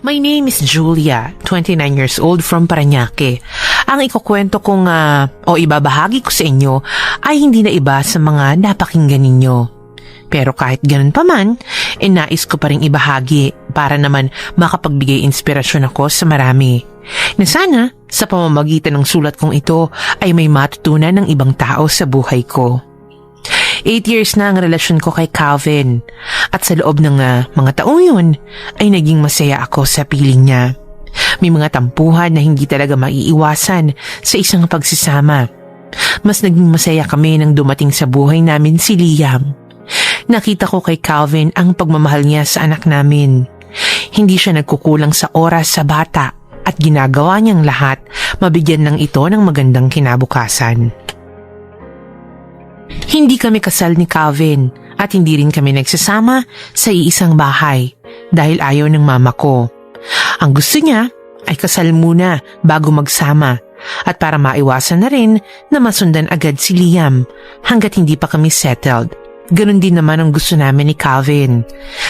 My name is Julia, 29 years old from Parañaque. Ang ikukwento kong o ibabahagi ko sa inyo ay hindi na iba sa mga napakinggan ninyo. Pero kahit ganun pa man, nais ko pa rin ibahagi para naman makapagbigay inspirasyon ako sa marami. Na sana, sa pamamagitan ng sulat kong ito ay may matutunan ng ibang tao sa buhay ko. 8 years na ang relasyon ko kay Calvin at sa loob ng mga taong yun ay naging masaya ako sa piling niya. May mga tampuhan na hindi talaga maiiwasan sa isang pagsasama. Mas naging masaya kami nang dumating sa buhay namin si Liam. Nakita ko kay Calvin ang pagmamahal niya sa anak namin. Hindi siya nagkukulang sa oras sa bata at ginagawa niyang lahat mabigyan ng ito ng magandang kinabukasan. Hindi kami kasal ni Calvin at hindi rin kami nagsasama sa iisang bahay dahil ayaw ng mama ko. Ang gusto niya ay kasal muna bago magsama at para maiwasan na rin na masundan agad si Liam hanggat hindi pa kami settled. Ganon din naman ang gusto namin ni Calvin.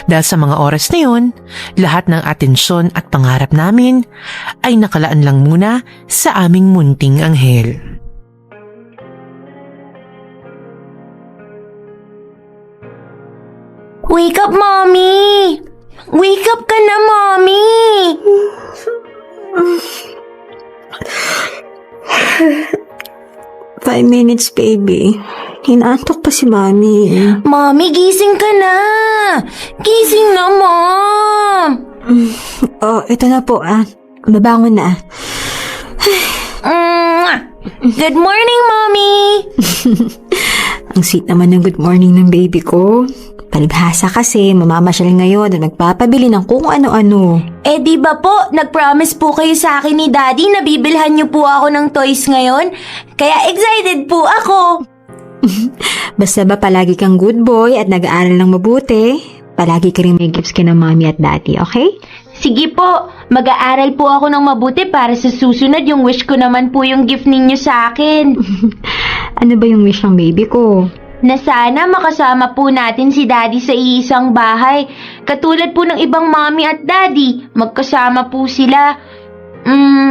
Dahil sa mga oras na yun, lahat ng atensyon at pangarap namin ay nakalaan lang muna sa aming munting anghel. Wake up, Mommy! Wake up ka na, Mommy! Five minutes, baby. Hinaantok pa si Mami. Mommy, gising ka na! Gising na, Mom! Oh, ito na po, Babangon na. Good morning, Mommy! Ang sweet naman ng good morning ng baby ko. Palibhasa kasi, mamamasyal ngayon at magpapabili ng kung ano-ano. Eh di ba po, nag-promise po kayo sa akin ni Daddy na bibilhan niyo po ako ng toys ngayon? Kaya excited po ako! Basta ba palagi kang good boy at nag-aaral ng mabuti, palagi ka rin may gifts kina Mommy at Daddy, okay? Sige po, mag-aaral po ako ng mabuti para sa susunod yung wish ko naman po yung gift ninyo sa akin. Ano ba yung wish ng baby ko? Na sana makasama po natin si Daddy sa iisang bahay. Katulad po ng ibang mommy at daddy, magkasama po sila.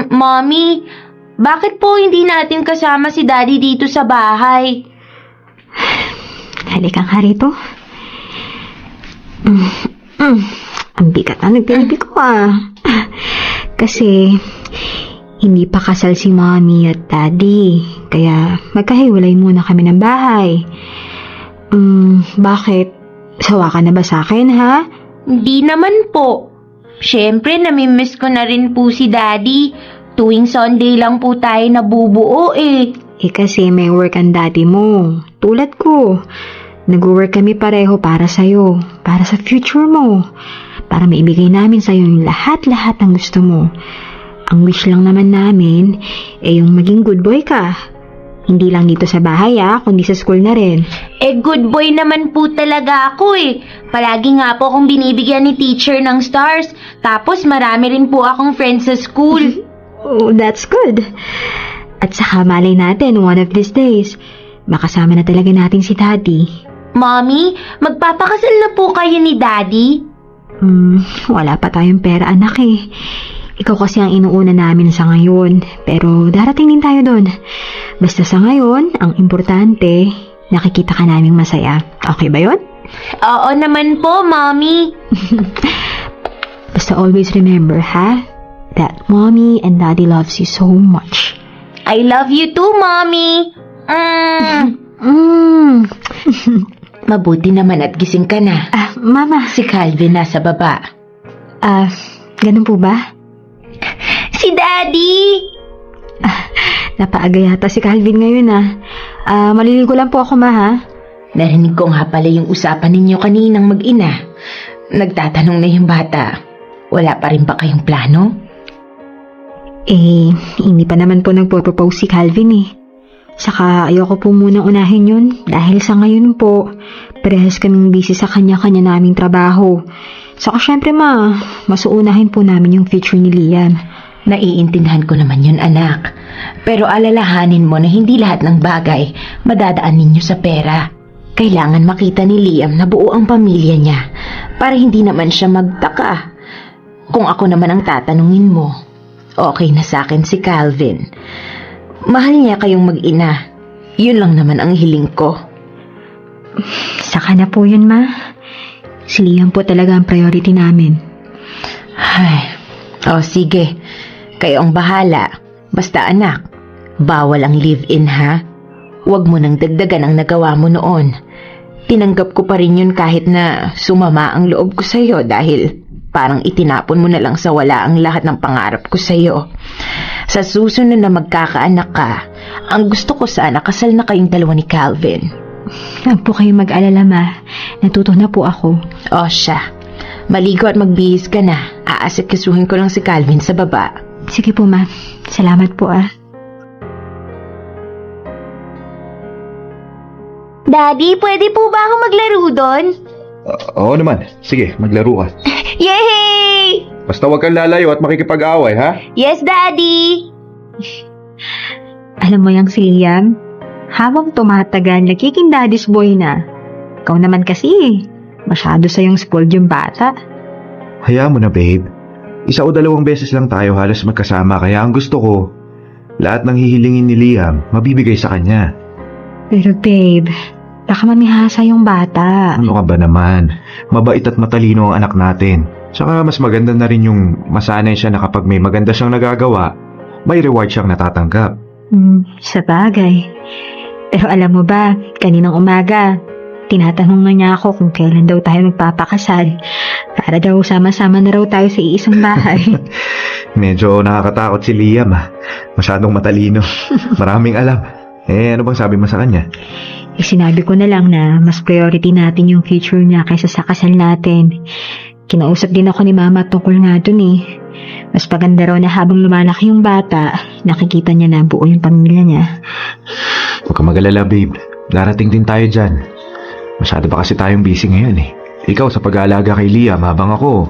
Mommy, bakit po hindi natin kasama si Daddy dito sa bahay? Halika nga rito. Ang bigat na nag-baby ko Kasi hindi pa kasal si Mommy at Daddy, kaya magkahiwalay muna kami ng bahay. Bakit? Sawa ka na ba sa akin, ha? Hindi naman po. Siyempre, namimiss ko na rin po si Daddy. Tuwing Sunday lang po tayo nabubuo kasi may work ang daddy mo. Tulad ko. Nag-work kami pareho para sa'yo. Para sa future mo. Para maibigay namin sa'yo yung lahat-lahat ng gusto mo. Ang wish lang naman namin yung maging good boy ka. Hindi lang dito sa bahay kundi sa school na rin. Good boy naman po talaga ako Palagi nga po akong binibigyan ni teacher ng stars. Tapos marami rin po akong friends sa school. Oh, that's good. At saka malay natin, one of these days, makasama na talaga natin si Daddy. Mommy, magpapakasal na po kayo ni Daddy? Wala pa tayong pera, anak Ikaw kasi ang inuuna namin sa ngayon, pero darating din tayo doon. Basta sa ngayon, ang importante, nakikita ka naming masaya. Okay ba yun? Oo naman po, Mommy. Basta always remember, that Mommy and Daddy loves you so much. I love you too, Mommy. Mabuti naman at gising ka na. Mama. Si Calvin nasa baba. Ganun po ba? Si Daddy! Napaaga yata si Calvin ngayon maliligo lang po ako, ma, Narinig ko nga pala yung usapan ninyo kaninang mag-ina. Nagtatanong na yung bata. Wala pa rin ba kayong plano? Hindi pa naman po nagpo-propose si Calvin Saka ayoko po munang unahin yun dahil sa ngayon po, parehas kaming busy sa kanya-kanya naming trabaho. Saka syempre mas uunahin po namin yung future ni Liam. Naiintindihan ko naman yun, anak. Pero alalahanin mo na hindi lahat ng bagay madadaan ninyo sa pera. Kailangan makita ni Liam na buo ang pamilya niya para hindi naman siya magtaka. Kung ako naman ang tatanungin mo, okay na sa akin si Calvin. Mahal niya kayong mag-ina. Yun lang naman ang hiling ko. Saka na po yun, Ma. Si Liam po talaga ang priority namin. Ay, sige. Kayo ang bahala. Basta anak, bawal ang live-in ha. Huwag mo nang dagdagan ang nagawa mo noon. Tinanggap ko pa rin yun kahit na sumama ang loob ko sa'yo dahil parang itinapon mo na lang sa wala ang lahat ng pangarap ko sa'yo. Sa susunod na magkakaanak ka, ang gusto ko sana kasal na kayong dalawa ni Calvin. Huwag po kayo mag-alala, Ma. Natuto na po ako. O siya, maligo at magbihis ka na. Aasikasuhin ko lang si Calvin sa baba. Sige po, Ma. Salamat po, Daddy, pwede po ba ako maglaro doon? Oo naman. Sige, maglaro ka. Yay! Basta huwag kang lalayo at makikipag-away, ha? Yes, Daddy! Alam mo yung si Liam? Habang tumatagal, nagiging daddy's boy na. Ikaw naman kasi, masyado sayong spoiled yung bata. Hayaan mo na, babe. 1 o 2 beses lang tayo halos magkasama kaya ang gusto ko, lahat ng hihilingin ni Liam, mabibigay sa kanya. Pero babe, baka mamihasa yung bata. Ano ka ba naman? Mabait at matalino ang anak natin. Tsaka mas maganda na rin yung masanay siya na kapag may maganda siyang nagagawa, may reward siyang natatanggap. Sa bagay. Pero alam mo ba, kaninang umaga, tinatanong na niya ako kung kailan daw tayo magpapakasal. Para daw sama-sama na raw tayo sa iisang bahay. Medyo nakakatakot si Liam, Masyadong matalino. Maraming alam. Ano bang sabi mo sa kanya? Sinabi ko na lang na mas priority natin yung future niya kaysa sa kasal natin. Kinausap din ako ni Mama tungkol nga dun Mas paganda raw na habang lumalaki yung bata, nakikita niya na buo yung pamilya niya. Huwag ka mag-alala, babe. Darating din tayo dyan. Masyado pa kasi tayong busy ngayon Ikaw sa pag-aalaga kay Liam habang ako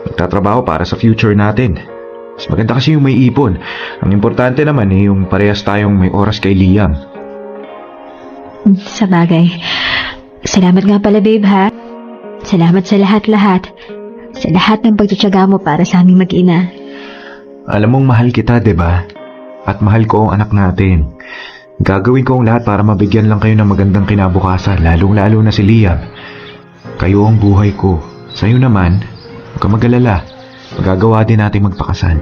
nagtatrabaho para sa future natin. Mas maganda kasi yung may ipon. Ang importante naman yung parehas tayong may oras kay Liam. Sa bagay. Salamat nga pala, babe, ha? Salamat sa lahat-lahat. Sa lahat ng pagtutyaga mo para sa aming mag-ina. Alam mong mahal kita, diba? At mahal ko ang anak natin. Gagawin ko ang lahat para mabigyan lang kayo ng magandang kinabukasan, lalong-lalo na si Liam. Kayo ang buhay ko. Sa'yo naman, huwag ka mag-alala. Magagawa din natin magpakasal.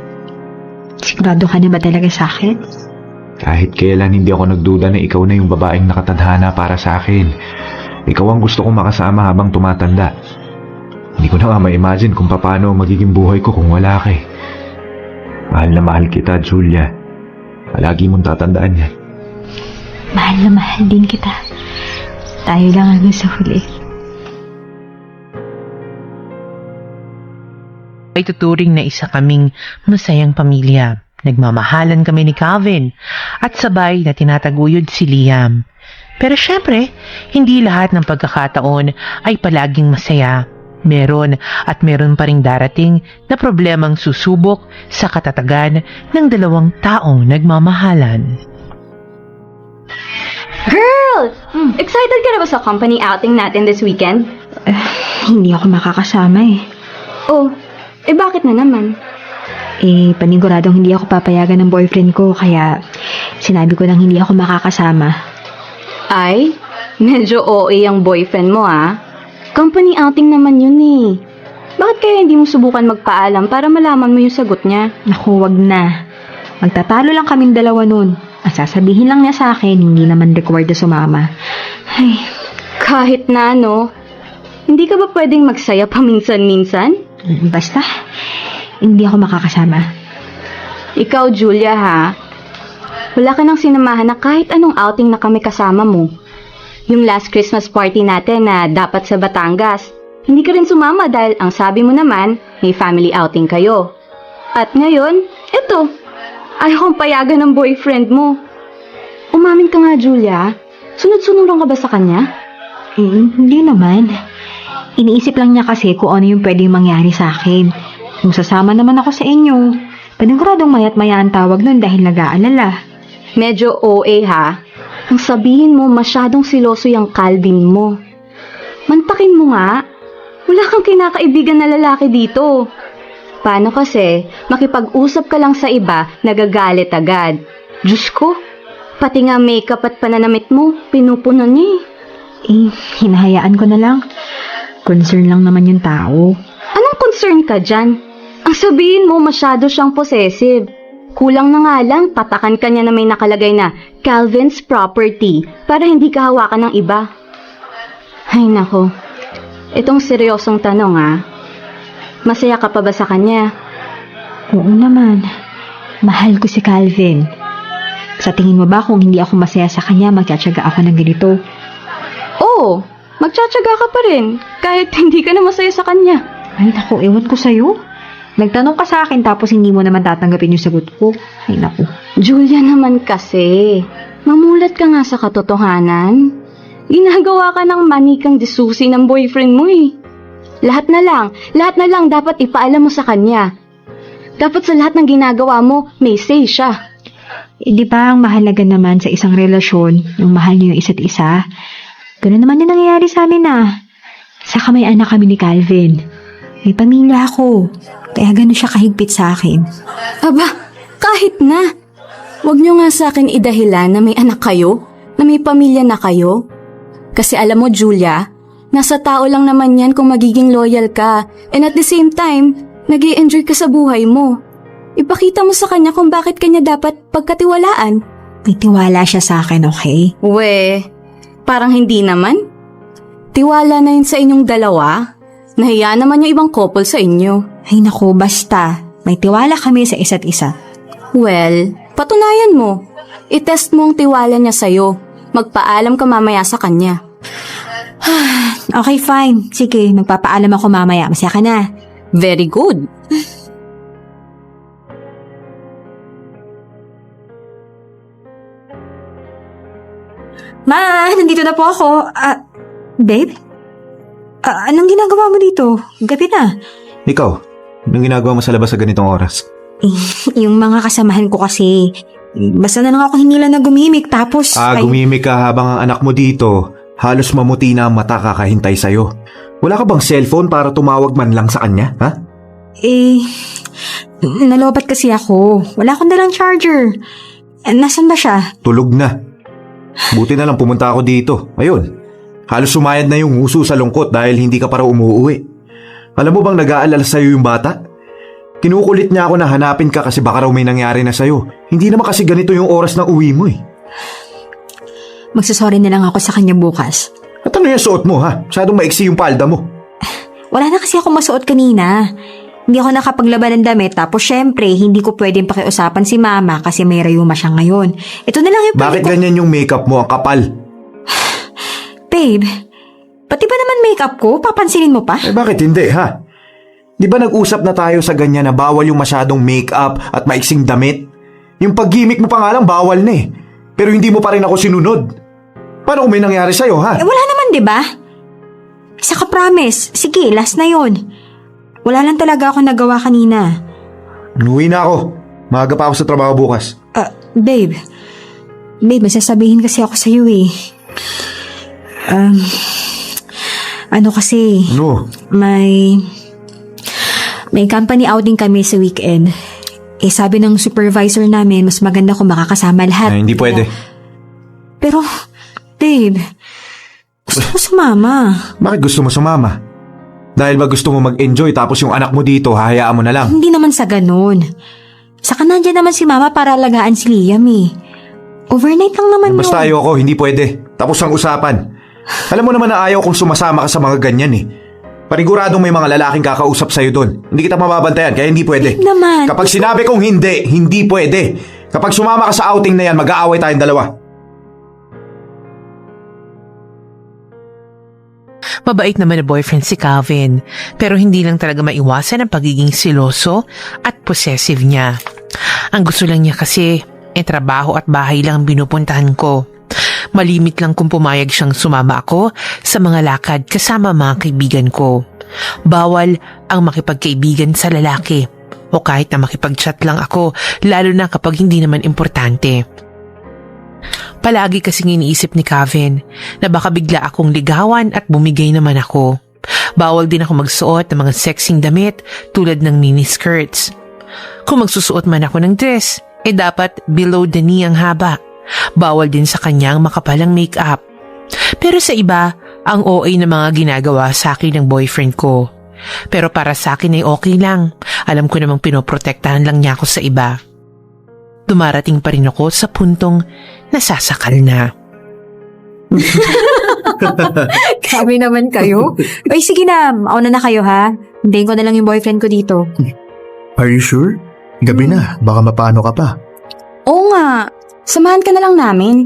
Sigurado ka na ba talaga sa akin? Kahit kailan hindi ako nagduda na ikaw na yung babaeng nakatadhana para sa akin. Ikaw ang gusto kong makasama habang tumatanda. Hindi ko na nga ma-imagine kung paano magiging buhay ko kung wala ka Mahal na mahal kita, Julia. Palagi mong tatandaan yan. Mahal na mahal din kita. Tayo lang hanggang sa huli. Ay tuturing na isa kaming masayang pamilya. Nagmamahalan kami ni Calvin at sabay na tinataguyod si Liam. Pero syempre, hindi lahat ng pagkakataon ay palaging masaya. Meron pa ring darating na problemang susubok sa katatagan ng 2 taong nagmamahalan. Girls! Excited ka na ba sa company outing natin this weekend? Hindi ako makakasama Oh, bakit na naman? Paniguradong hindi ako papayagan ng boyfriend ko kaya sinabi ko nang hindi ako makakasama. Ay, medyo OA ang boyfriend mo Company outing naman yun Bakit kaya hindi mo subukan magpaalam para malaman mo yung sagot niya? Naku, wag na. Magtatalo lang kaming 2 nun. Ang sasabihin lang niya sa akin, hindi naman required na sumama. Ay, Kahit na hindi ka ba pwedeng magsaya paminsan-minsan? basta, hindi ako makakasama. Ikaw, Julia, wala ka nang sinamahan na kahit anong outing na kami kasama mo. Yung last Christmas party natin na dapat sa Batangas, hindi ka rin sumama dahil ang sabi mo naman, may family outing kayo. At ngayon, eto, ayaw kong payagan ng boyfriend mo. Umamin ka nga, Julia. Sunod-sunod lang ka ba sa kanya? Hindi naman. Iniisip lang niya kasi kung ano yung pwedeng mangyari sa akin. Kung sasama naman ako sa inyo, paniguradong mayat-maya ang tawag nun dahil nag-aalala. Medyo OA Ang sabihin mo masyadong siloso yung Calvin mo. Mantakin mo nga. Wala kang kinakaibigan na lalaki dito. Paano kasi makipag-usap ka lang sa iba, nagagalit agad? Diyos ko, pati nga makeup at pananamit mo, pinupuno niya Hinahayaan ko na lang. Concern lang naman yung tao. Anong concern ka dyan? Ang sabihin mo, masyado siyang possessive. Kulang na nga lang, patakan ka niya na may nakalagay na Calvin's property para hindi ka hawakan ng iba. Ay nako, itong seryosong tanong masaya ka pa ba sa kanya? Oo naman. Mahal ko si Calvin. Sa tingin mo ba kung hindi ako masaya sa kanya, magtsatsaga ako ng ganito? Oo, magtsatsaga ka pa rin kahit hindi ka na masaya sa kanya. Ay naku, ewan ko sa'yo. Nagtanong ka sa akin tapos hindi mo naman tatanggapin yung sagot ko. Ay naku. Julia naman kasi, mamulat ka nga sa katotohanan. Ginagawa ka ng manikang disusi ng boyfriend mo Lahat na lang dapat ipaalam mo sa kanya. Dapat sa lahat ng ginagawa mo, may say siya. Di ba ang mahalaga naman sa isang relasyon, yung mahal niyo yung isa't isa? Ganun naman yung nangyayari sa amin Saka may anak kami ni Calvin. May pamilya ako. Kaya ganun siya kahigpit sa akin. Aba, kahit na. Huwag niyo nga sa akin idahilan na may anak kayo, na may pamilya na kayo. Kasi alam mo, Julia, nasa tao lang naman yan kung magiging loyal ka. And at the same time, nag-i-enjoy ka sa buhay mo. Ipakita mo sa kanya kung bakit kanya dapat pagkatiwalaan. May tiwala siya sa akin, okay? Parang hindi naman. Tiwala na yun sa inyong dalawa. Nahiya naman yung ibang couple sa inyo. Ay naku, basta. May tiwala kami sa isa't isa. Well, patunayan mo. I-test mo ang tiwala niya sa'yo. Magpaalam ka mamaya sa kanya. Okay, fine. Sige, magpapaalam ako mamaya. Masaya ka na. Very good. Ma, nandito na po ako. Babe? Anong ginagawa mo dito? Gabi na. Ikaw, anong ginagawa mo sa labas sa ganitong oras? Yung mga kasamahan ko kasi, basta na lang ako hinila na gumimik tapos... Gumimik ka habang ang anak mo dito. Halos mamuti na ang mata kakahintay sa'yo. Wala ka bang cellphone para tumawag man lang sa kanya, ha? Nalobat kasi ako. Wala akong dalang charger. Nasaan ba siya? Tulog na. Buti na lang pumunta ako dito. Ayun. Halos sumayad na yung huso sa lungkot dahil hindi ka para umuuwi. Alam mo bang nag-aalala sa'yo yung bata? Kinukulit niya ako na hanapin ka kasi baka raw may nangyari na sa'yo. Hindi naman kasi ganito yung oras ng uwi mo Magsasorry na lang ako sa kanya bukas. At ano yung suot mo ha? Masyadong maiksi yung palda mo. Wala na kasi ako masuot kanina. Hindi ako nakapaglaban ng damit tapos syempre hindi ko pwedeng pakiusapan si mama kasi may rayuma siya ngayon. Ito na lang yung Bakit ganyan yung makeup mo? Ang kapal. Babe, pati ba naman makeup ko? Papansinin mo pa? Bakit hindi ha? Di ba nag-usap na tayo sa ganyan na bawal yung masyadong makeup at maiksing damit? Yung pag-gimmick mo pa nga lang bawal na Pero hindi mo pa rin ako sinunod. Paano kung may nangyari sa'yo ha? Wala naman di ba? Saka promise, sige, last na yon. Wala lang talaga ako nagawa kanina. Uwi na ako. Maaga pa ako sa trabaho bukas. Babe, may sasabihin kasi ako sa'yo Ano kasi, Ano? may company outing kami sa weekend. Sabi ng supervisor namin, mas maganda kung makakasama lahat. Hindi pwede. Pero, babe, gusto ko sumama. Bakit gusto mo sumama? Dahil ba gusto mo mag-enjoy tapos yung anak mo dito, hahayaan mo na lang? Hindi naman sa ganun. Saka nandiyan naman si mama para alagaan si Liam Overnight lang naman yun. Basta ayoko, hindi pwede. Tapos ang usapan. Alam mo naman na ayaw kung sumasama ka sa mga ganyan Paniguradong may mga lalaking kakausap sa'yo doon. Hindi kita mababantayan, kaya hindi pwede. Naman. Kapag sinabi kong hindi, hindi pwede. Kapag sumama ka sa outing na yan, mag-aaway tayong dalawa. Mabait naman na boyfriend si Calvin, pero hindi lang talaga maiwasan ang pagiging siloso at possessive niya. Ang gusto lang niya kasi, trabaho at bahay lang ang binupuntahan ko. Malimit lang kung pumayag siyang sumama ako sa mga lakad kasama mga kaibigan ko. Bawal ang makipagkaibigan sa lalaki o kahit na makipag-chat lang ako, lalo na kapag hindi naman importante. Palagi kasing iniisip ni Calvin na baka bigla akong ligawan at bumigay naman ako. Bawal din ako magsuot ng mga sexing damit tulad ng miniskirts. Kung magsusuot man ako ng dress, dapat below the knee ang haba. Bawal din sa kanyang makapalang make-up. Pero sa iba, ang OA na mga ginagawa sa akin ng boyfriend ko. Pero para sa akin ay okay lang. Alam ko namang pinoprotektahan lang niya ako sa iba. Dumarating pa rin ako sa puntong nasasakal na. Grabe naman kayo. Ay, sige na. Mauna na kayo, ha? Hintayin ko na lang yung boyfriend ko dito. Are you sure? Gabi na, baka mapano ka pa. Oo nga. Samahan ka na lang namin.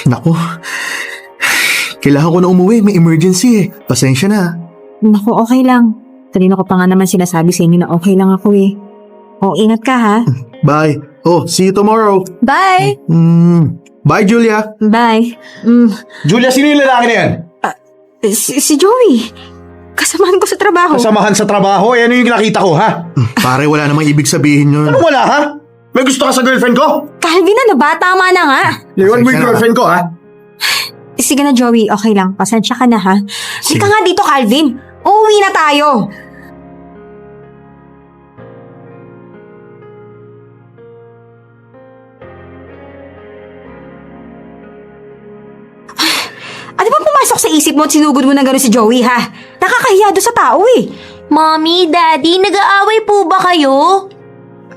Naku, kailangan ko na umuwi, may emergency eh. Pasensya na. Naku, okay lang. Kanina ko pa nga naman sinasabi sa inyo na okay lang ako eh. O, ingat ka, ha? Bye. Oh, see you tomorrow. Bye! Bye, Julia. Bye. Julia, sino yung lalaki na yan? Si Joey. Kasamahan ko sa trabaho. Kasamahan sa trabaho, ano yung nakita ko, ha? Pare, wala namang ibig sabihin yun. Anong wala, ha? May gusto ka sa girlfriend ko? Calvin, ano ba? Tama na nga. Iwan mo yung Pasensya na. girlfriend ko, ha? Sige na, Joey. Okay lang. Pasensya ka na, ha? Sige nga dito, Calvin. Uuwi na tayo. Ano ba pumasok sa isip mo at sinugod mo na gano'n si Joey, ha? Nakakahiya doon sa tao, eh. Mommy, Daddy, nag-aaway po ba kayo?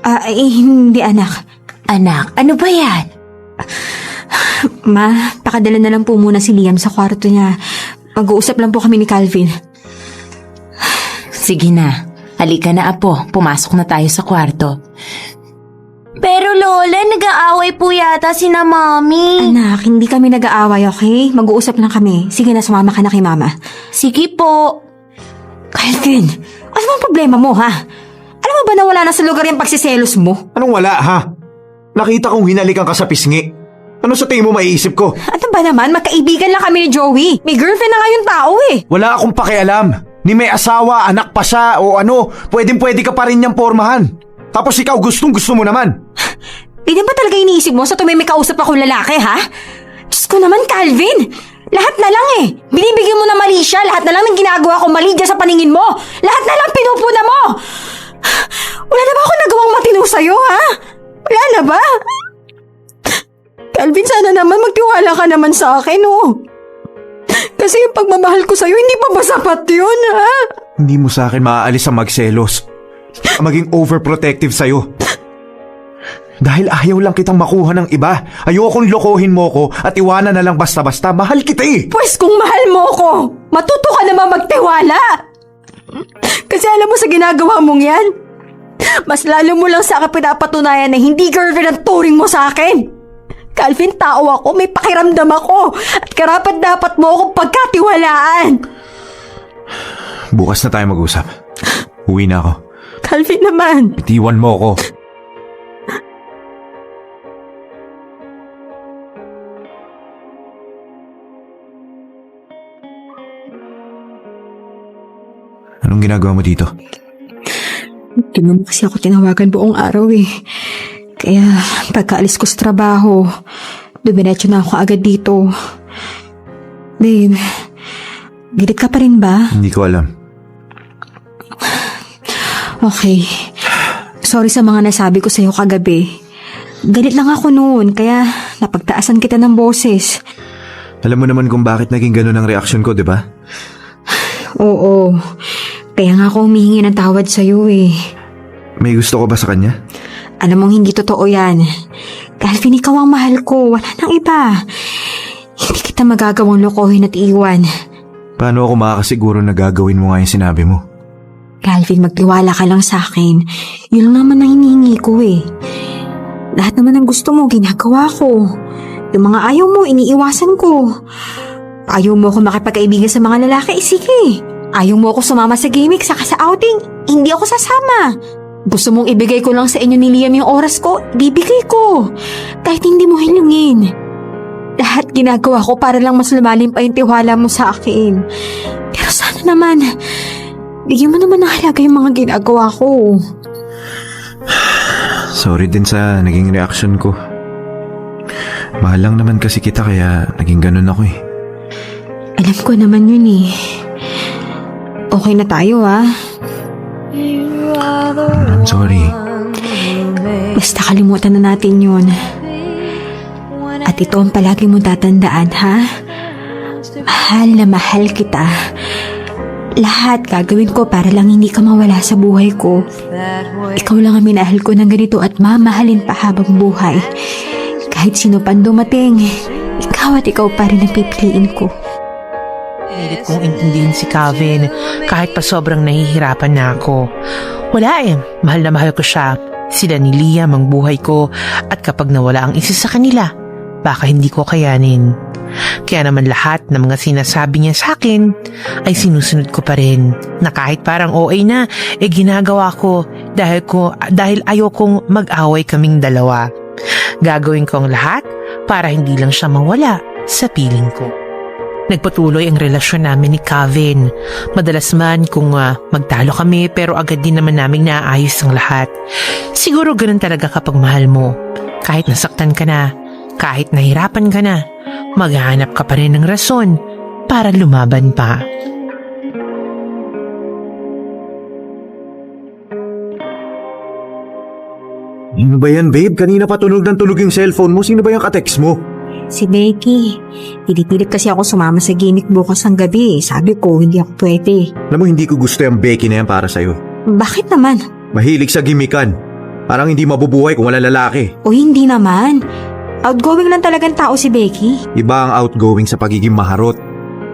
Hindi, anak. Anak, ano ba yan? Ma, pakadala na lang po muna si Liam sa kwarto niya. Mag-uusap lang po kami ni Calvin. Sige na. Halika na, apo. Pumasok na tayo sa kwarto. Pero Lola, nag-aaway po yata sina Mommy. Anak, hindi kami nag-aaway, okay? Mag-uusap lang kami. Sige na, sumama ka na kay Mama. Sige po. Calvin, ano bang problema mo, ha? Alam mo ba na wala na sa lugar yung pagsiselos mo? Anong wala, ha? Nakita kong hinalikan ka sa pisngi. Ano sa tingin mo maiisip ko? Ano ba naman? Magkaibigan lang kami ni Joey. May girlfriend na nga yung tao, eh. Wala akong pakialam. Ni may asawa, anak pa siya, o ano, pwedeng-pwede ka pa rin niyang pormahan. Tapos ikaw, gustong-gusto mo naman. Hindi ba talaga iniisip mo sa tuwing may kausap akong lalaki, ha? Diyos ko naman, Calvin! Lahat na lang eh! Binibigyan mo na mali siya, lahat na lang ng ginagawa ko mali dyan sa paningin mo! Lahat na lang pinupuna mo! Wala na ba ako nagawang matino sa'yo, ha? Wala na ba? Calvin, sana naman magtiwala ka naman sa akin, oh. Kasi yung pagmamahal ko sa'yo, hindi pa ba sapat yun, ha? Hindi mo sa akin maaalis ang magselos. Maging overprotective sa'yo. Dahil ayaw lang kitang makuha ng iba. Ayokong lokohin mo ko at iwanan na lang basta-basta. Mahal kita eh. Pues kung mahal mo ko, matuto ka naman magtiwala. Kasi alam mo sa ginagawa mong yan, mas lalo mo lang sa akin pinapatunayan na hindi girlfriend ang turing mo sa akin. Calvin, tao ako, may pakiramdam ako, at karapat dapat mo akong pagkatiwalaan. Bukas na tayo mag-usap. Uwi na ako. Calvin naman. Itiwan mo ko. Anong ginagawa mo dito? Hindi mo kasi ako tinawagan buong araw eh. Kaya pagkaalis ko sa trabaho, dumiretso na ako agad dito. Babe, galit ka pa rin ba? Hindi ko alam. Okay. Sorry sa mga nasabi ko sa'yo kagabi. Galit lang ako noon, kaya napagtaasan kita ng boses. Alam mo naman kung bakit naging ganun ang reaksyon ko, di ba? Oo. Kaya nga ako humihingi ng tawad sa'yo eh. May gusto ko ba sa kanya? Alam mong hindi totoo yan. Calvin, ikaw ang mahal ko. Wala nang iba. Hindi kita magagawang lokohin at iwan. Paano ako makakasiguro na gagawin mo nga yung sinabi mo? Calvin, magtiwala ka lang sa akin. Yun lang naman ang hinihingi ko eh. Lahat naman ng gusto mo, ginagawa ko. Yung mga ayaw mo, iniiwasan ko. Ayaw mo ako makipagkaibigan sa mga lalaki, sige. Ayaw mo ako sumama sa gimmick, saka sa outing, hindi ako sasama. Gusto mong ibigay ko lang sa inyo ni Liam yung oras ko, bibigay ko. Kahit hindi mo hilungin. Lahat ginagawa ko para lang mas lumalim pa yung tiwala mo sa akin. Pero sana naman, bigyan mo naman ng halaga yung mga ginagawa ko. Sorry din sa naging reaction ko. Mahal lang naman kasi kita kaya naging ganun ako eh. Alam ko naman yun eh. Okay na tayo I'm sorry. Basta kalimutan na natin yun. At ito ang palagi mong tatandaan, ha? Mahal na mahal kita. Lahat gagawin ko para lang hindi ka mawala sa buhay ko. Ikaw lang ang minahal ko ng ganito at mamahalin pa habang buhay. Kahit sino pang dumating, ikaw at ikaw pa rin ang pipiliin ko. Pilit kong intindihin si Calvin kahit pa sobrang nahihirapan na ako. Wala mahal na mahal ko siya. Sila ni Liam ang buhay ko at kapag nawala ang isa sa kanila, baka hindi ko kayanin. Kaya naman lahat ng mga sinasabi niya sa akin ay sinusunod ko pa rin na kahit parang OA na, ginagawa ko dahil ayokong mag-away kaming dalawa. Gagawin ko ang lahat para hindi lang siya mawala sa piling ko. Nagpatuloy ang relasyon namin ni Calvin. Madalas man kung magtalo kami pero agad din naman namin naayos ang lahat. Siguro ganun talaga kapag mahal mo. Kahit nasaktan ka na, kahit nahirapan ka na, maghahanap ka pa rin ng rason para lumaban pa. Ano ba yan, babe? Kanina pa tunog ng tunog yung cellphone mo. Sino ba yung katext mo? Si Becky, pinipilit kasi ako sumama sa gimmick bukas ng gabi. Sabi ko, hindi ako pwede. Alam mo, hindi ko gusto yung Becky na yan para sa'yo. Bakit naman? Mahilig sa gimikan. Parang hindi mabubuhay kung wala lalaki. O hindi naman. Outgoing lang talagang tao si Becky. Iba ang outgoing sa pagiging maharot.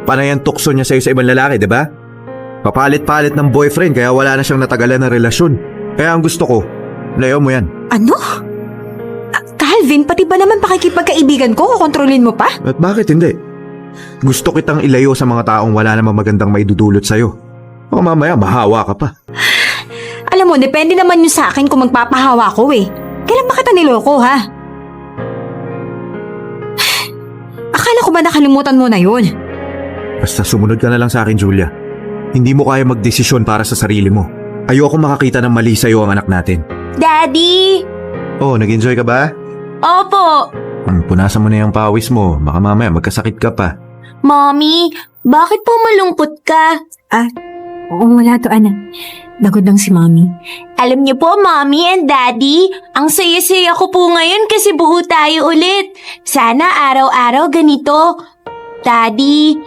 Panay ang tukso niya sa'yo sa ibang lalaki, diba? Papalit-palit ng boyfriend kaya wala na siyang natagalan na relasyon. Kaya ang gusto ko, layo mo yan. Ano? Calvin, pati ba naman pakikipagkaibigan ko? Kukontrolin mo pa? At bakit hindi? Gusto kitang ilayo sa mga taong wala namang magandang maidudulot sa'yo. O mamaya mahawa ka pa. Alam mo, depende naman yun sa akin kung magpapahawa ko eh. Kailan ba kita niloko, ha? Akala ko ba nakalimutan mo na yun? Basta sumunod ka na lang sa akin, Julia. Hindi mo kaya magdesisyon para sa sarili mo. Ayoko makakita ng mali sa'yo ang anak natin. Daddy! Oh, nag-enjoy ka ba? Opo! Punasan mo na yung pawis mo. Baka mamaya magkasakit ka pa. Mommy, bakit po malungkot ka? Oo, wala to, anak. Dagod lang si Mommy. Alam niyo po, Mommy and Daddy, ang saya-saya ko po ngayon kasi buo tayo ulit. Sana araw-araw ganito. Daddy,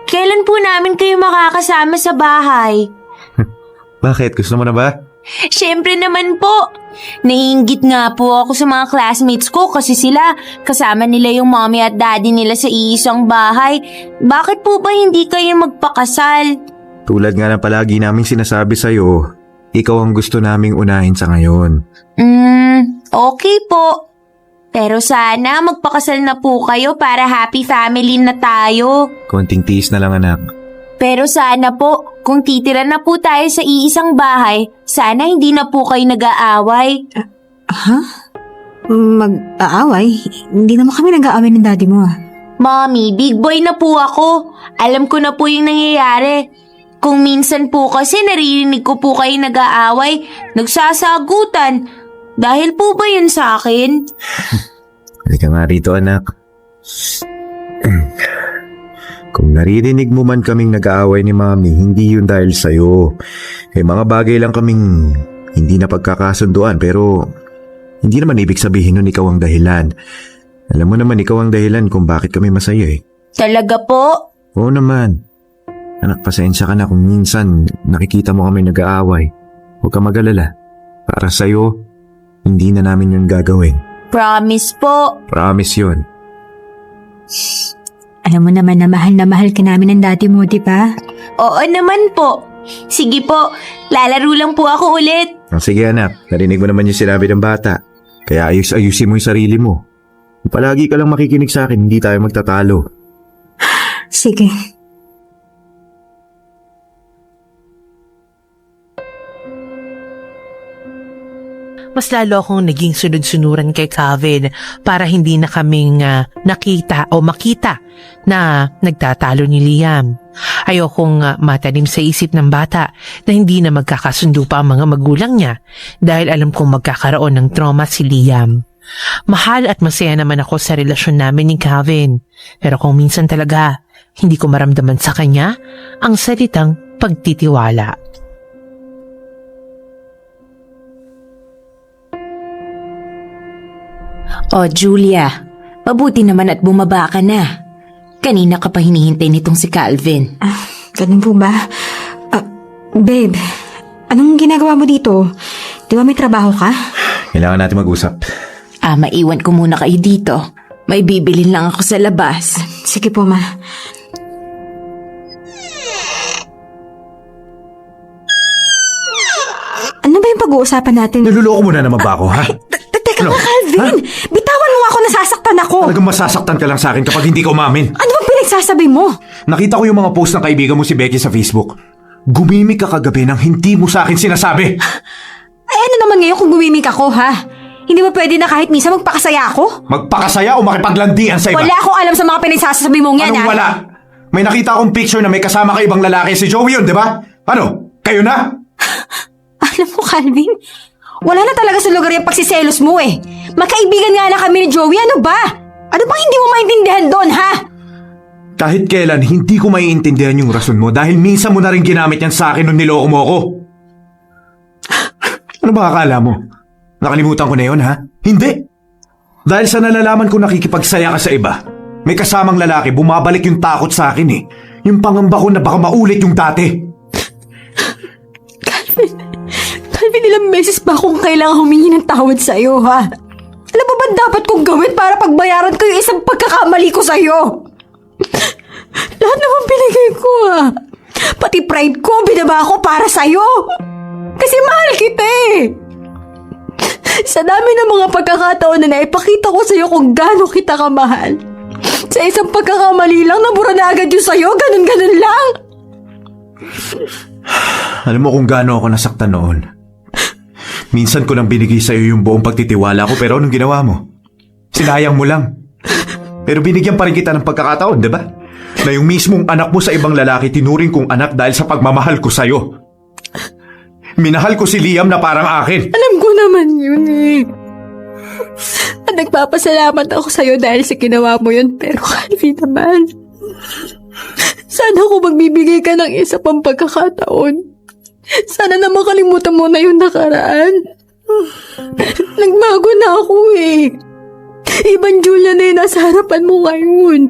kailan po namin kayo makakasama sa bahay? Bakit? Gusto mo na ba? Siyempre naman po. Naiinggit nga po ako sa mga classmates ko kasi sila, kasama nila yung mommy at daddy nila sa iisang bahay. Bakit po ba hindi kayo magpakasal? Tulad nga ng palagi namin sinasabi sa'yo, ikaw ang gusto naming unahin sa ngayon. Okay po. Pero sana magpakasal na po kayo para happy family na tayo. Konting tiis na lang, anak. Pero sana po, kung titira na po tayo sa iisang bahay, sana hindi na po kayo nag-aaway. Ha? Mag-aaway? Hindi naman kami nag-aaway ng daddy mo, Mommy, big boy na po ako. Alam ko na po yung nangyayari. Kung minsan po kasi naririnig ko po kayo nag-aaway, nagsasagutan. Dahil po ba yun sa akin? Halika nga rito, anak. Kung naririnig mo man kaming nag-aaway ni Mami, hindi yun dahil sa'yo. Mga bagay lang kaming hindi na pagkakasunduan, pero hindi naman ibig sabihin nun ikaw ang dahilan. Alam mo naman ikaw ang dahilan kung bakit kami masaya eh. Talaga po? Oo naman. Anak, pasensya ka na kung minsan nakikita mo kami nag-aaway. Huwag ka mag-alala. Para sa'yo, hindi na namin yun gagawin. Promise po. Promise yun. Alam mo naman na mahal ka namin ng daddy mo, di ba? Oo naman po. Sige po, lalaro lang po ako ulit. Sige anak, narinig mo naman yung sinabi ng bata. Kaya ayusin mo yung sarili mo. Palagi ka lang makikinig sa akin, hindi tayo magtatalo. Sige. Mas lalo akong naging sunod-sunuran kay Calvin para hindi na kaming nakita o makita na nagtatalo ni Liam. Ayokong matanim sa isip ng bata na hindi na magkakasundo pa ang mga magulang niya dahil alam kong magkakaroon ng trauma si Liam. Mahal at masaya naman ako sa relasyon namin ni Calvin. Pero kung minsan talaga, hindi ko maramdaman sa kanya ang salitang pagtitiwala. Oh, Julia, mabuti naman at bumaba ka na. Kanina ka pa hinihintay nitong si Calvin. Ganun po ba? Babe, anong ginagawa mo dito? Di ba may trabaho ka? Kailangan natin mag-usap. Maiwan ko muna kayo dito. May bibilin lang ako sa labas. Sige po, ma. Ano ba yung pag-uusapan natin? Niloloko mo na naman ba ako, ha? Teka Ano? mo, Calvin! Bitawan mo ako, nasasaktan ako! Talagang masasaktan ka lang sa akin kapag hindi ka umamin. Ano bang pinagsasabi mo? Nakita ko yung mga post ng kaibigan mo si Becky sa Facebook. Gumimik ka kagabi nang hindi mo sa akin sinasabi. Ay, ano naman ngayon kung gumimik ako, ha? Hindi ba pwede na kahit minsan magpakasaya ako? Magpakasaya o makipaglandian sa iba? Wala akong alam sa mga pinagsasabi mong yan, Anong ha? wala? May nakita akong picture na may kasama ka ibang lalaki. Si Joey yun, di ba? Ano? Kayo na? Alam mo, Calvin, wala na talaga sa lugar yung pagsiselos mo eh. Magkaibigan nga na kami ni Joey, ano ba? Ano bang hindi mo maintindihan doon, ha? Kahit kailan, hindi ko maiintindihan yung rason mo dahil minsan mo na rin ginamit yan sa akin nung niloko mo ako. Ano ba akala mo? Nakalimutan ko na yun, ha? Hindi. Dahil sa nalalaman ko nakikipagsaya ka sa iba, may kasamang lalaki, bumabalik yung takot sa akin eh. Yung pangamba ko na baka maulit yung dati. Calvin, ilang beses ba akong kailangan humingi ng tawad sa'yo, ha? Alam mo ba dapat kong gawin para pagbayaran ko yung isang pagkakamali ko sa'yo? Lahat naman binigay ko, ha? Pati pride ko, binaba ko para sa'yo. Kasi mahal kita eh. Sa dami ng mga pagkakataon na naipakita ko sa'yo kung gaano kita kamahal. Sa isang pagkakamali lang, nabura na agad yung sa'yo, ganun-ganun lang. Alam mo kung gaano ako nasaktan noon. Minsan ko nang binigay sa'yo yung buong pagtitiwala ko pero anong ginawa mo? Sinayang mo lang. Pero binigyan pa rin kita ng pagkakataon, di ba? Na yung mismong anak mo sa ibang lalaki tinuring kong anak dahil sa pagmamahal ko sa'yo. Minahal ko si Liam na parang akin. Alam ko naman yun eh. At nagpapasalamat ako sa'yo dahil sa ginawa mo yun. Pero Calvin naman, sana kung magbibigay ka ng isa pang pagkakataon, sana na makalimutan mo na yung nakaraan. Nagbago na ako eh. Ibang Julia na yung nasa harapan mo ngayon.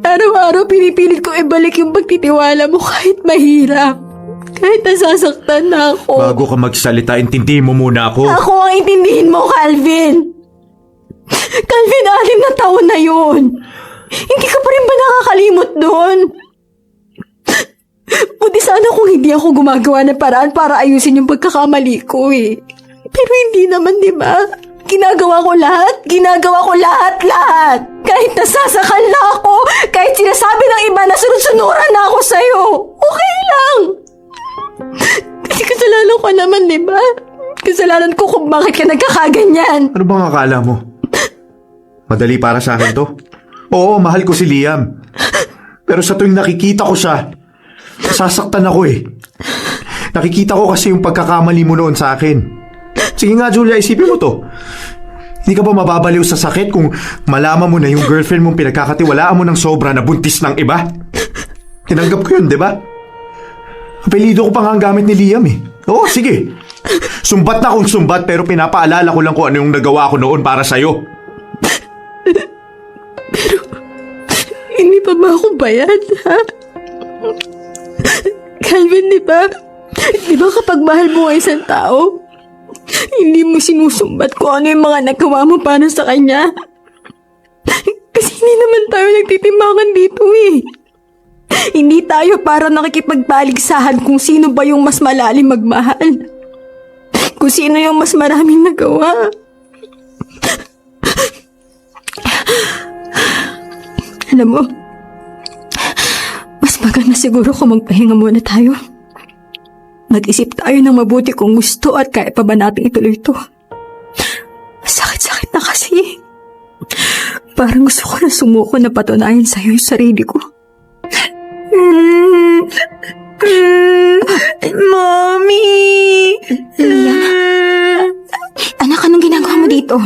Araw-araw pinipilit ko ibalik yung pagtitiwala mo kahit mahirap. Kahit nasasaktan na ako. Bago ka magsalita, intindihin mo muna ako. Ako ang intindihin mo, Calvin. Calvin, 6 na taon na yun. Hindi ka pa rin ba nakakalimot doon? Buti sana kung hindi ako gumagawa ng paraan para ayusin yung pagkakamali ko eh. Pero hindi naman, di ba? Ginagawa ko lahat. Kahit nasasakal na ako, kahit sinasabi ng iba na sunod-sunuran na ako sa'yo. Okay lang. Kasi kasalanan ko naman, di ba? Kasalanan ko kung bakit ka nagkakaganyan. Ano bang akala mo? Madali para sa akin to? Oo, mahal ko si Liam. Pero sa tuwing nakikita ko siya, sasaktan ako eh. Nakikita ko kasi yung pagkakamali mo noon sa akin. Sige nga, Julia, isipin mo to. Hindi ka ba mababaliw sa sakit kung malaman mo na yung girlfriend mong pinagkakatiwalaan mo ng sobra na buntis ng iba? Tinanggap ko yun, di ba? Apelido ko pa nga ang gamit ni Liam eh. Oo, sige. Sumbat na kung sumbat pero pinapaalala ko lang kung ano yung nagawa ko noon para sa'yo. Pero, hindi pa ba ako bayad, ha? Calvin, di ba? Di ba kapag mahal mo ang isang tao, hindi mo sinusumbat kung ano yung mga nagawa mo para sa kanya? Kasi hindi naman tayo nagtitimbangan dito eh. Hindi tayo para nakikipagbaligsahan kung sino ba yung mas malalim magmahal. Kung sino yung mas maraming nagawa. Alam mo, mas maganda siguro kung magpahinga muna tayo. Mag-isip tayo ng mabuti kung gusto at kaya pa ba natin ituloy ito. Sakit-sakit na kasi. Parang gusto ko na sumuko na patunayan sa'yo yung sarili ko. Mommy! Liam? Anak, anong ginagawa mo dito?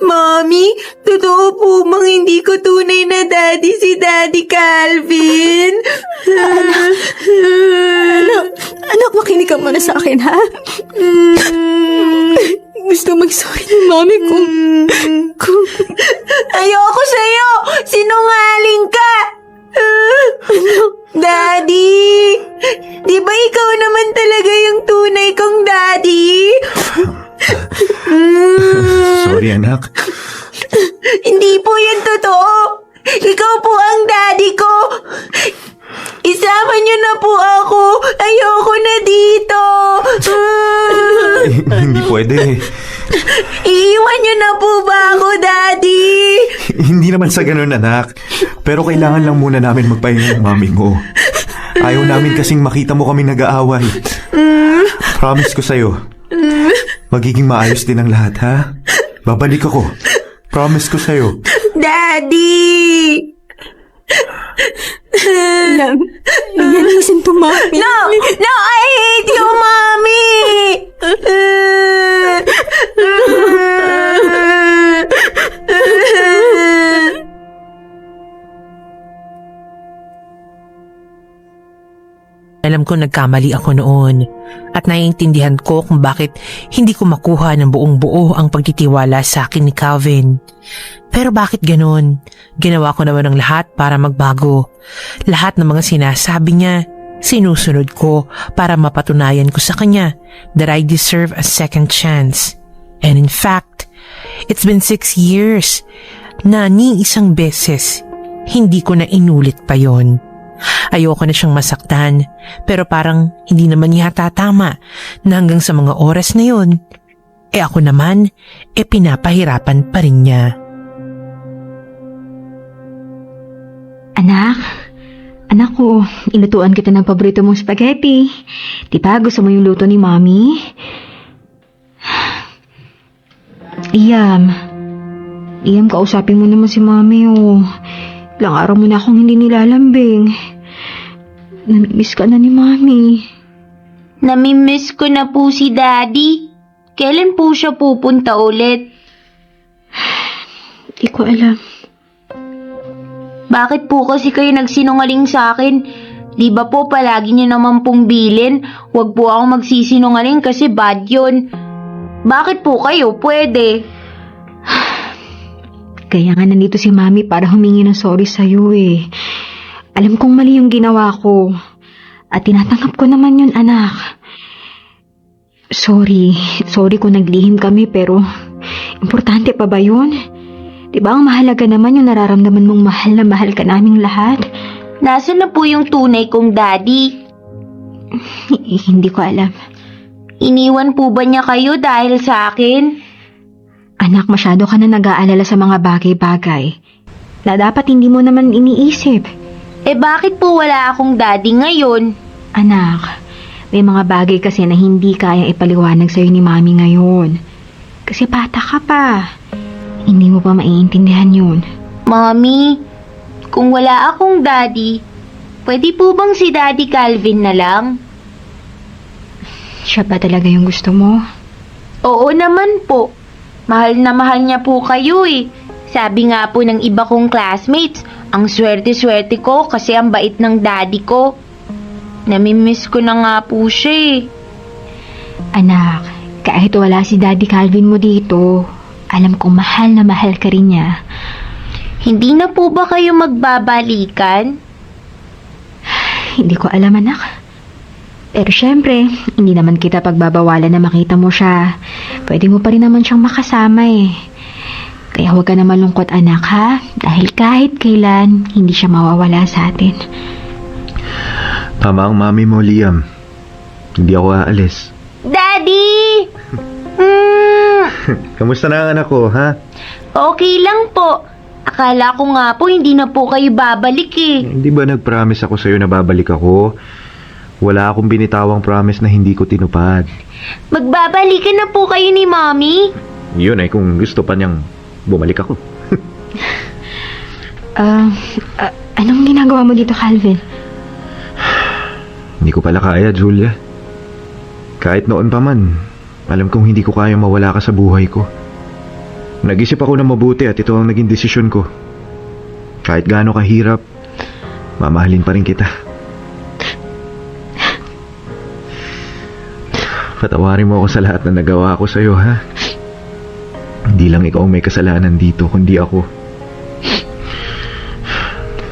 Mami, totoo po bang hindi ko tunay na daddy si Daddy Calvin? Anak, makinig ka muna sa akin, ha? Gusto mag-sorry ni Mami kung... Ayoko sa'yo! Sinungaling ka! Daddy! Di ba ikaw naman talaga yung tunay kong daddy? Sorry, anak. Hindi po yan totoo! Ikaw po ang daddy ko! Isama niyo na po ako! Ayoko na dito! Hindi pwede. Iiwan niyo na po ba ako, daddy? Hindi naman sa ganun, anak. Pero kailangan lang muna namin magpahinga ng mami mo. Ayaw namin kasing makita mo kami nag-aaway. Promise ko sa'yo, magiging maayos din ang lahat, ha? Babalik ako. Promise ko sa'yo. Daddy! Listen to Mami. No! No! I hate you, Mommy! Alam ko nagkamali ako noon at naiintindihan ko kung bakit hindi ko makuha ng buong buo ang pagtitiwala sa akin ni Calvin. Pero bakit ganun? Ginawa ko naman ang lahat para magbago. Lahat ng mga sinasabi niya, sinusunod ko para mapatunayan ko sa kanya that I deserve a second chance. And in fact, it's been 6 years na ni isang beses hindi ko na inulit pa yon. Ayoko na siyang masaktan, pero parang hindi naman yata tama na hanggang sa mga oras na yon, ako naman, pinapahirapan pa rin niya. Anak ko, ilutuan kita ng paborito mong spaghetti. Di ba gusto mo yung luto ni Mami? Iyam, kausapin mo naman si Mami, oh. Ilang araw mo na akong hindi nilalambing. Namimiss ka na ni Mami. Namimiss ko na po si Daddy. Kailan po siya pupunta ulit? Di ko alam. Bakit po kasi kayo nagsinungaling sa akin? Di ba po palagi niyo naman pong bilin? Huwag po akong magsisinungaling kasi bad yun. Bakit po kayo pwede? Kaya nga nandito si Mami para humingi ng sorry sa'yo eh. Alam kong mali yung ginawa ko. At tinatanggap ko naman yun, anak. Sorry kung naglihim kami pero importante pa ba yun? Diba ang mahalaga naman yung nararamdaman mong mahal na mahal ka naming lahat? Nasaan na po yung tunay kong daddy? Hindi ko alam. Iniwan po ba niya kayo dahil sa akin? Anak, masyado ka na nag-aalala sa mga bagay-bagay na dapat hindi mo naman iniisip. Bakit po wala akong daddy ngayon? Anak, may mga bagay kasi na hindi kayang ipaliwanag sa'yo ni Mami ngayon. Kasi bata ka pa. Hindi mo pa maiintindihan yun. Mommy, kung wala akong daddy, pwede po bang si Daddy Calvin na lang? Siya ba talaga yung gusto mo? Oo naman po. Mahal na mahal niya po kayo eh. Sabi nga po ng iba kong classmates, ang swerte-swerte ko kasi ang bait ng daddy ko. Namimiss ko na nga po siya eh. Anak, kahit wala si Daddy Calvin mo dito, alam kong mahal na mahal ka rin niya. Hindi na po ba kayo magbabalikan? Hindi ko alam, anak. Pero syempre, hindi naman kita pagbabawalan na makita mo siya. Pwede mo pa rin naman siyang makasama eh. Kaya huwag ka na malungkot, anak, ha? Dahil kahit kailan, hindi siya mawawala sa atin. Tama ang mami mo, Liam. Hindi ako aalis. Daddy! Kamusta na ang anak ko, ha? Okay lang po. Akala ko nga po hindi na po kayo babalik eh. Hindi ba nag-promise ako sa'yo na babalik ako? Wala akong binitawang promise na hindi ko tinupad. Magbabalikan na po kayo ni Mommy? Yun ay kung gusto pa niyang bumalik ako. Anong ginagawa mo dito, Calvin? Hindi ko pala kaya, Julia. Kahit noon pa man, Alam kong hindi ko kaya mawala ka sa buhay ko. Nag-isip ako ng mabuti at ito ang naging desisyon ko. Kahit gaano kahirap, mamahalin pa rin kita. Patawarin mo ako sa lahat na nagawa ko sa'yo, ha? Hindi lang ikaw ang may kasalanan dito, kundi ako.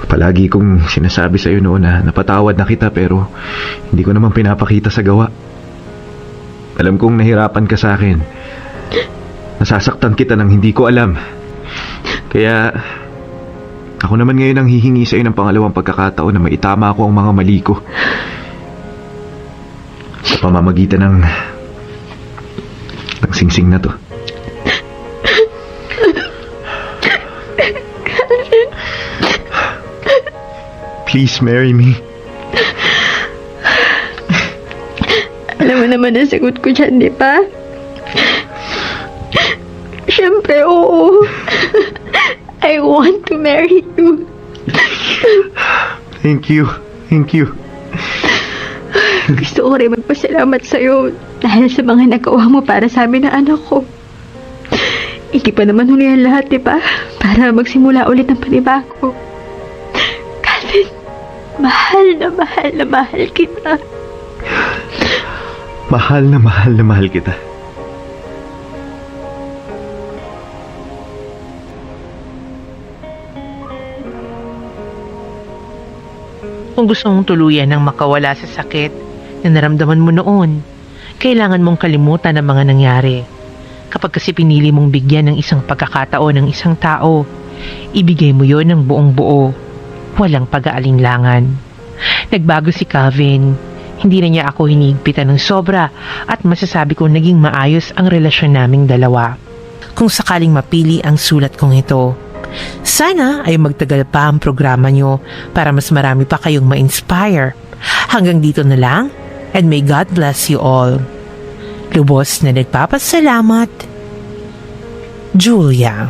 Palagi kong sinasabi sa'yo noon na napatawad na kita pero hindi ko naman pinapakita sa gawa. Alam kong nahirapan ka sa akin. Nasasaktan kita nang hindi ko alam. Kaya ako naman ngayon ang hihingi sa'yo ng pangalawang pagkakataon na maitama ko ang mga mali ko. Sa pamamagitan ng singsing na to. Please marry me. Alam mo naman ang sagot ko dyan, di ba? Siyempre, oo. I want to marry you. Thank you. Thank you. Gusto ko rin magpasalamat sa'yo dahil sa mga nagawa mo para sa amin na anak ko. Hindi pa naman huli ang lahat, di ba? Para magsimula ulit ng panibago. Calvin, mahal na mahal kita. Mahal na mahal kita. Kung gusto mong tuluyan ng makawala sa sakit na naramdaman mo noon, kailangan mong kalimutan ang mga nangyari. Kapag kasi pinili mong bigyan ng isang pagkakataon ng isang tao, ibigay mo yon ng buong buo, walang pag-aalinlangan. Nagbago si Calvin. Hindi na niya ako hinihigpitan ng sobra at masasabi kong naging maayos ang relasyon naming dalawa. Kung sakaling mapili ang sulat kong ito, sana ay magtagal pa ang programa nyo para mas marami pa kayong ma-inspire. Hanggang dito na lang, and may God bless you all. Lubos na nagpapasalamat, Julia.